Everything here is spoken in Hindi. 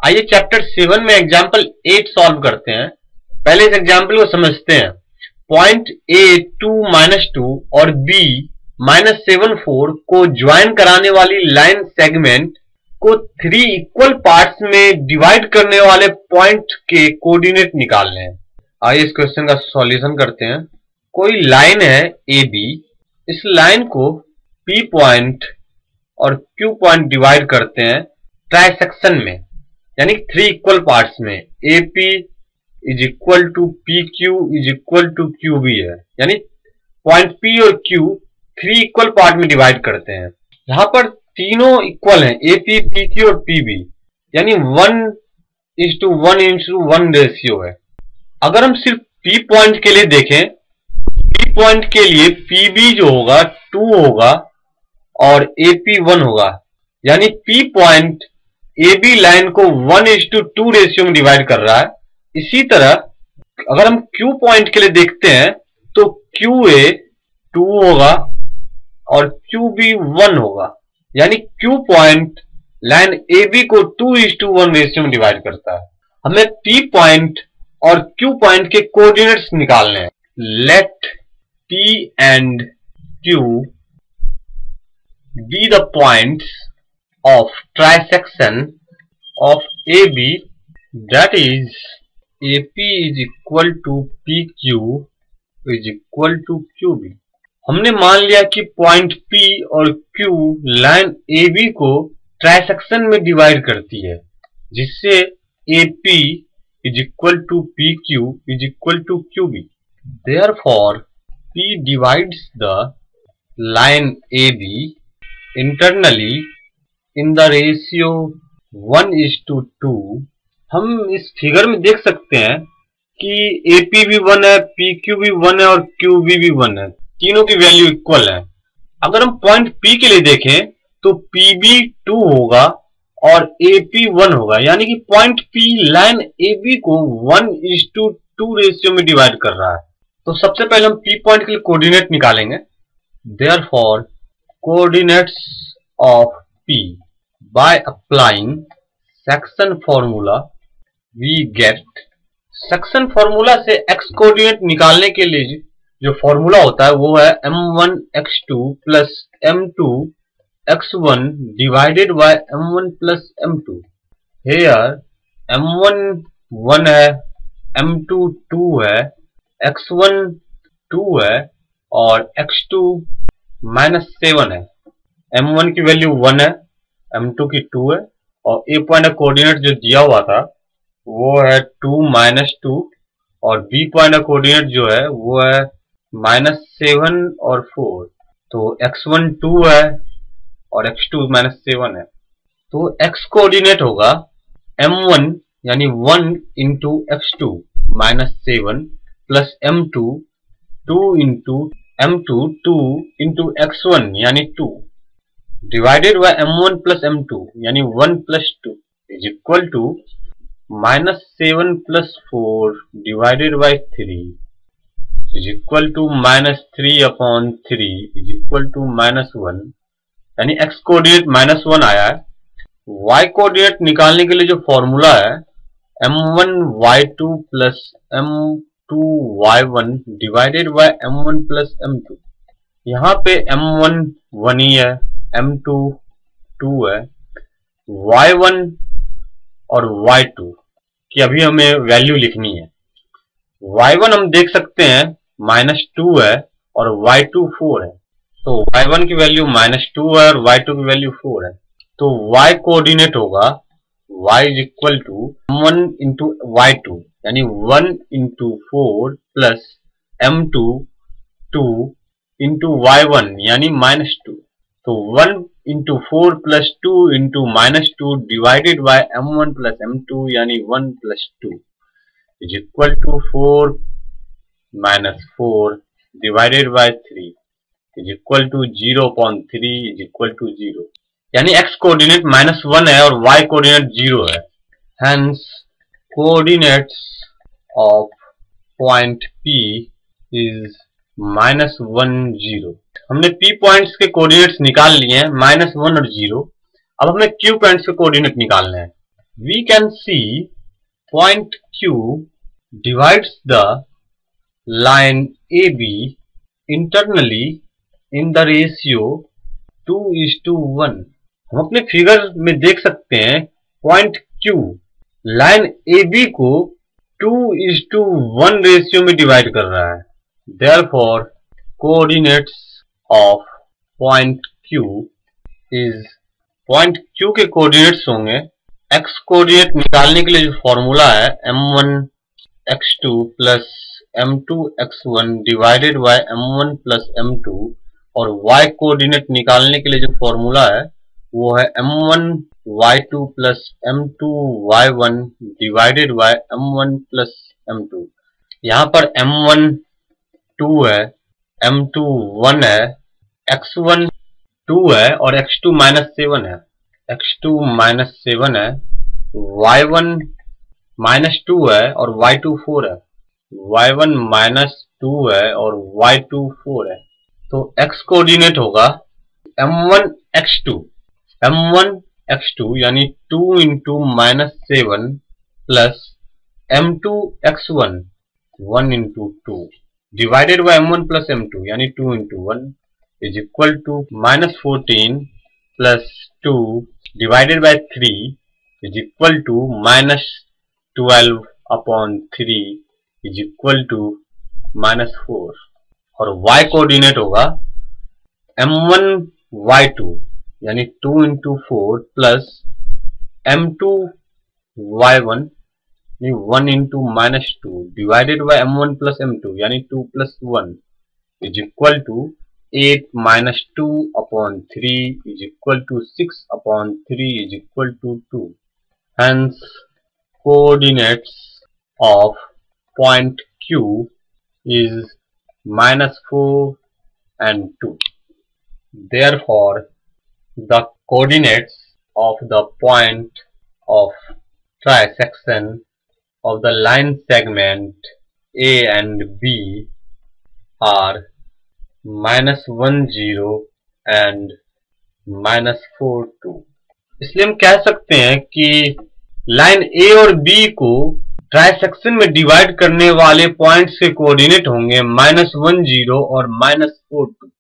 आइए चैप्टर 7 में एग्जाम्पल 8 सॉल्व करते हैं। पहले इस एग्जाम्पल को समझते हैं। पॉइंट ए 2-2 और बी -7-4 को ज्वाइन कराने वाली लाइन सेगमेंट को 3 इक्वल पार्ट्स में डिवाइड करने वाले पॉइंट के कोऑर्डिनेट निकालने हैं। आइए इस क्वेश्चन का सॉल्यूशन करते हैं। कोई लाइन है ए बी, इस लाइन को पी पॉइंट और क्यू पॉइंट डिवाइड करते हैं ट्राइसेक्शन में, यानी 3 इक्वल पार्ट्स में। A P is equal to P Q is equal to Q B है, यानी पॉइंट पी और क्यू 3 इक्वल पार्ट में डिवाइड करते हैं। यहां पर तीनों इक्वल हैं, ए पी, पी क्यू और पी बी, यानी 1:1:1 रेशियो है। अगर हम सिर्फ पी पॉइंट के लिए देखें, पी पॉइंट के लिए पी बी जो होगा 2 होगा और ए पी 1 होगा, यानी P point A B line को 1:2 रेशियो में डिवाइड कर रहा है। इसी तरह अगर हम क्यू पॉइंट के लिए देखते हैं तो क्यू ए 2 होगा और क्यू बी 1 होगा, यानी Q point line A B को 2:1 रेशियो में डिवाइड करता है। हमें पी पॉइंट और क्यू पॉइंट के कोऑर्डिनेट्स निकालने हैं। Let P and Q be the points of trisection of AB, that is AP is equal to PQ is equal to QB। हमने मान लिया कि पॉइंट P और Q लाइन AB को ट्राइसेक्शन में डिवाइड करती है, जिससे AP is equal to PQ is equal to QB। Therefore P divides the line AB internally in the ratio 1:2। हम इस फिगर में देख सकते हैं कि AP भी 1 है, PQ भी 1 है और QB भी 1 है, तीनों की वैल्यू इक्वल है। अगर हम पॉइंट P के लिए देखें तो PB 2 होगा और AP 1 होगा, यानी कि पॉइंट P लाइन AB को 1:2 रेशियो में डिवाइड कर रहा है। तो सबसे पहले हम P पॉइंट के लिए कोऑर्डिनेट निकालेंगे। Therefore coordinates of P by applying section formula we get। Section formula से x कोऑर्डिनेट निकालने के लिए जो फॉर्मूला होता है वो है m1x2 plus m2x1 divided by m1 plus m2। Here m1 1 है, m2 2 है, x1 2 है और x2 -7 है। m1 की वैल्यू 1 है, m2 की 2 है और ए पॉइंट का कोऑर्डिनेट जो दिया हुआ था वो है 2-2 और बी पॉइंट का कोऑर्डिनेट जो है वो है -7 और 4। तो x1 2 है और x2 -7 है। तो x कोऑर्डिनेट होगा m1 यानी 1 into x2 -7 plus m2 2 into m2 2 into x1 यानी 2 divided by m1 plus m2 यानी 1 plus 2 is equal to -7 plus 4 divided by 3 is equal to -3/3 is equal to -1, यानी x कोऑर्डिनेट -1 आया है। y कोऑर्डिनेट निकालने के लिए जो फॉर्मूला है m1y2 plus m2y1 divided by m1 plus m2। यहाँ पे m1 1 ही है, m2 2 है, y1 और y2 की अभी हमें वैल्यू लिखनी है। y1 हम देख सकते हैं -2 है और y2 4 है, तो y1 की वैल्यू -2 है और y2 की वैल्यू 4 है। तो y कोऑर्डिनेट होगा y is equal to 1 into y2 यानी 1 into 4 plus m2 2 into y1 यानी -2। तो 1 into 4 plus 2 into -2 divided by m1 plus m2 यानी 1 plus 2 is equal to 4 minus 4 divided by 3 is equal to 0.3 is equal to 0, यानी x कोऑर्डिनेट -1 है और y कोऑर्डिनेट 0 है। Hence coordinates of point P is -1 0। हमने P पॉइंट्स के कोऑर्डिनेट्स निकाल लिए हैं -1 और 0। अब हमें Q पॉइंट्स के कोऑर्डिनेट निकालने हैं। we can see point Q divides the line AB internally in the ratio 2:1। हम अपने फिगर में देख सकते हैं पॉइंट Q लाइन AB को 2:1 रेशियो में डिवाइड कर रहा है। Therefore, coordinates of point Q is point Q के कोऑर्डिनेट्स होंगे x कोऑर्डिनेट निकालने के लिए जो फॉर्मूला है m1 x2 plus m2 x1 divided by m1 plus m2 और y कोऑर्डिनेट निकालने के लिए जो फॉर्मूला है वो है m1 y2 plus m2 y1 divided by m1 plus m2। यहाँ पर m1 2 है, m2 1 है, x1 2 है और x2 -7 है, x2 -7 है, y1 -2 है और y2 4 है, y1 -2 है और y2 4 है। तो x कोऑर्डिनेट होगा m1 x2 यानी 2 into -7 plus m2 x1 1 into 2 divided by m1 plus m2 यानी 2 into 1 is equal to -14 plus 2 divided by 3 is equal to -12 upon 3 is equal to -4। और y कोऑर्डिनेट होगा m1 y2 यानी 2 into 4 plus m2 y1 1 into -2 divided by m1 plus m2 यानी 2 plus 1 is equal to 8 minus 2 upon 3 is equal to 6 upon 3 is equal to 2. Hence, coordinates of point Q is -4 and 2. Therefore, the coordinates of the point of trisection of the line segment A and B are -10 and -42। इसलिए हम कह सकते हैं कि लाइन ए और बी को ट्राइसेक्शन में डिवाइड करने वाले पॉइंट्स के कोऑर्डिनेट होंगे -10 और -42।